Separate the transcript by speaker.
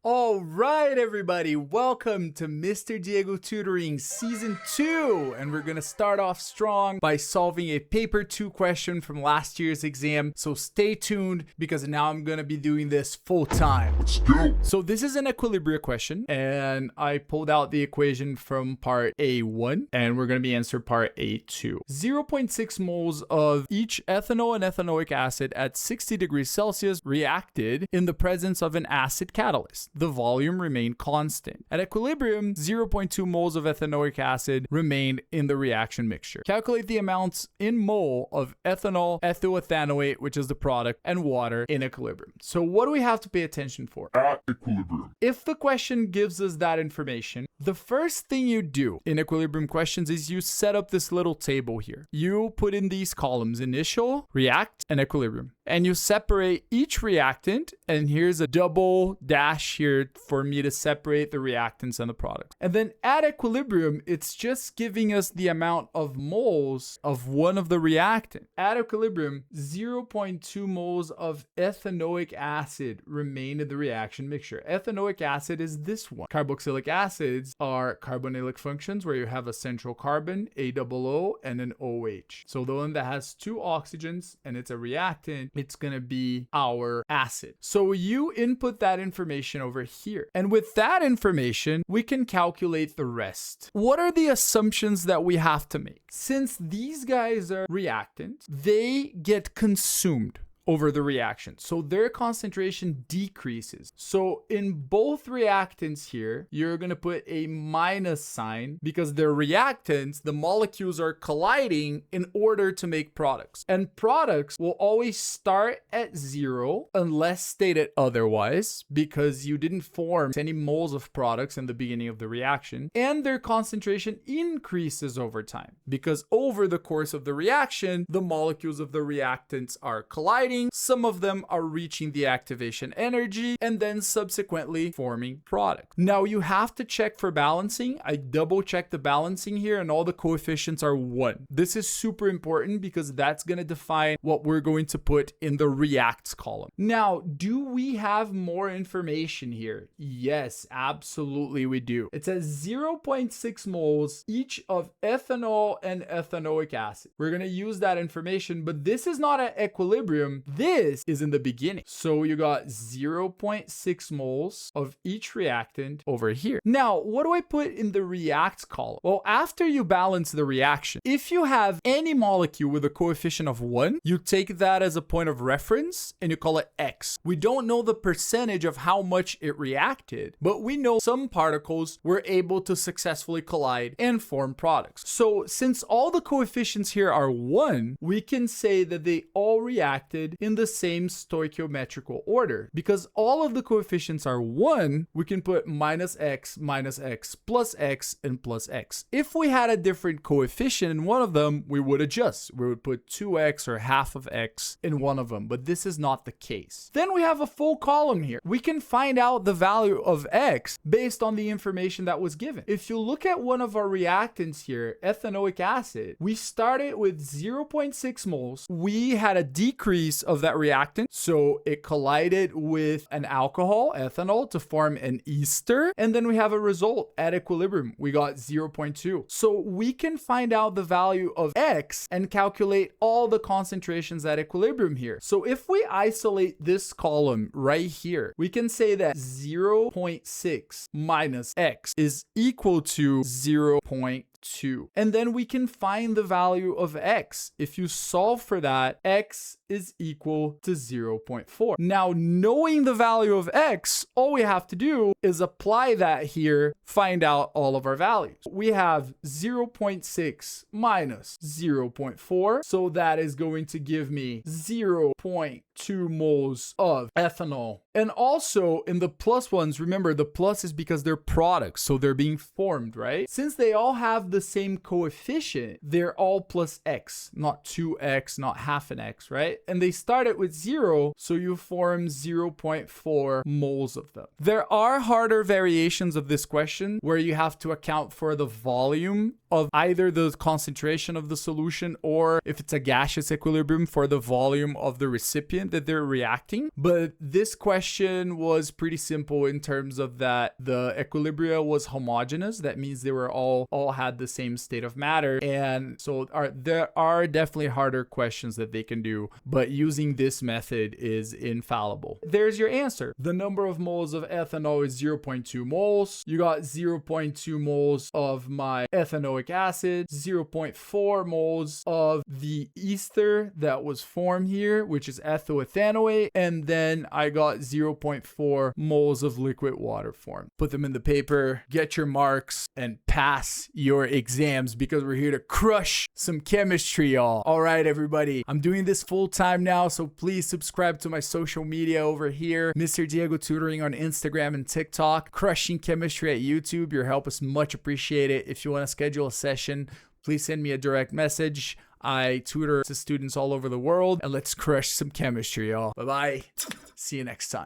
Speaker 1: All right, everybody, welcome to Mr. Diego Tutoring Season 2, and we're going to start off strong by solving a paper 2 question from last year's exam, so stay tuned because now I'm going to be doing this full time.
Speaker 2: Let's go.
Speaker 1: So this is an equilibrium question, and I pulled out the equation from part A1, and we're going to be answering part A2. 0.6 moles of each ethanol and ethanoic acid at 60 degrees Celsius reacted in the presence of an acid catalyst. The volume remained constant. At equilibrium, 0.2 moles of ethanoic acid remained in the reaction mixture. Calculate the amounts in mole of ethanol, ethyl-ethanoate, which is the product, and water in equilibrium. So what do we have to pay attention for?
Speaker 2: At equilibrium.
Speaker 1: If the question gives us that information, the first thing you do in equilibrium questions is you set up this little table here. You put in these columns: initial, react, and equilibrium. And you separate each reactant, and here's a double dash here for me to separate the reactants and the product. And then at equilibrium, it's just giving us the amount of moles of one of the reactant. At equilibrium, 0.2 moles of ethanoic acid remain in the reaction mixture. Ethanoic acid is this one. Carboxylic acids are carbonylic functions where you have a central carbon, a double O, and an OH. So the one that has two oxygens and it's a reactant, it's going to be our acid. So you input that information over here. And with that information, we can calculate the rest. What are the assumptions that we have to make? Since these guys are reactants, they get consumed over the reaction. So their concentration decreases. So in both reactants here, you're going to put a minus sign because they're reactants. The molecules are colliding in order to make products. And products will always start at 0 unless stated otherwise, because you didn't form any moles of products in the beginning of the reaction. And their concentration increases over time because over the course of the reaction, the molecules of the reactants are colliding. Some of them are reaching the activation energy and then subsequently forming product. Now you have to check for balancing. I double check the balancing here and all the coefficients are 1. This is super important because that's going to define what we're going to put in the reacts column. Now, do we have more information here? Yes, absolutely we do. It says 0.6 moles each of ethanol and ethanoic acid. We're going to use that information, but this is not at equilibrium. This is in the beginning. So you got 0.6 moles of each reactant over here. Now, what do I put in the reacts column? Well, after you balance the reaction, if you have any molecule with a coefficient of 1, you take that as a point of reference and you call it X. We don't know the percentage of how much it reacted, but we know some particles were able to successfully collide and form products. So since all the coefficients here are 1, we can say that they all reacted in the same stoichiometrical order. Because all of the coefficients are 1, we can put minus x, plus x, and plus x. If we had a different coefficient in one of them, we would adjust. We would put 2x or half of x in one of them, but this is not the case. Then we have a full column here. We can find out the value of x based on the information that was given. If you look at one of our reactants here, ethanoic acid, we started with 0.6 moles. We had a decrease of that reactant, so it collided with an alcohol, ethanol, to form an ester, and then we have a result at equilibrium. We got 0.2. So we can find out the value of x and calculate all the concentrations at equilibrium here. So if we isolate this column right here, we can say that 0.6 minus x is equal to 0.2. And then we can find the value of x. If you solve for that, x is equal to 0.4. Now, knowing the value of x, all we have to do is apply that here, find out all of our values. We have 0.6 minus 0.4, so that is going to give me 0.2 moles of ethanol. And also in the plus ones, remember the plus is because they're products, so they're being formed, right? Since they all have the same coefficient, they're all plus x, not 2x, not half an x, right? And they started with 0, so you form 0.4 moles of them. There are harder variations of this question where you have to account for the volume of either the concentration of the solution or if it's a gaseous equilibrium for the volume of the recipient that they're reacting. But this question was pretty simple in terms of that the equilibria was homogeneous. That means they were all had the same state of matter. And so there are definitely harder questions that they can do, but using this method is infallible. There's your answer. The number of moles of ethanol is 0.2 moles. You got 0.2 moles of my ethanoic acid, 0.4 moles of the ester that was formed here, which is ethoethanoate, and then I got 0.4 moles of liquid water formed. Put them in the paper, get your marks, and pass your exams because we're here to crush some chemistry, y'all. All right, everybody. I'm doing this full time now, so please subscribe to my social media over here. Mr. Diego Tutoring on Instagram and TikTok. Crushing Chemistry at YouTube. Your help is much appreciated. If you want to schedule a session, please send me a direct message. I tutor to students all over the world, and let's crush some chemistry, y'all. Bye-bye. See you next time.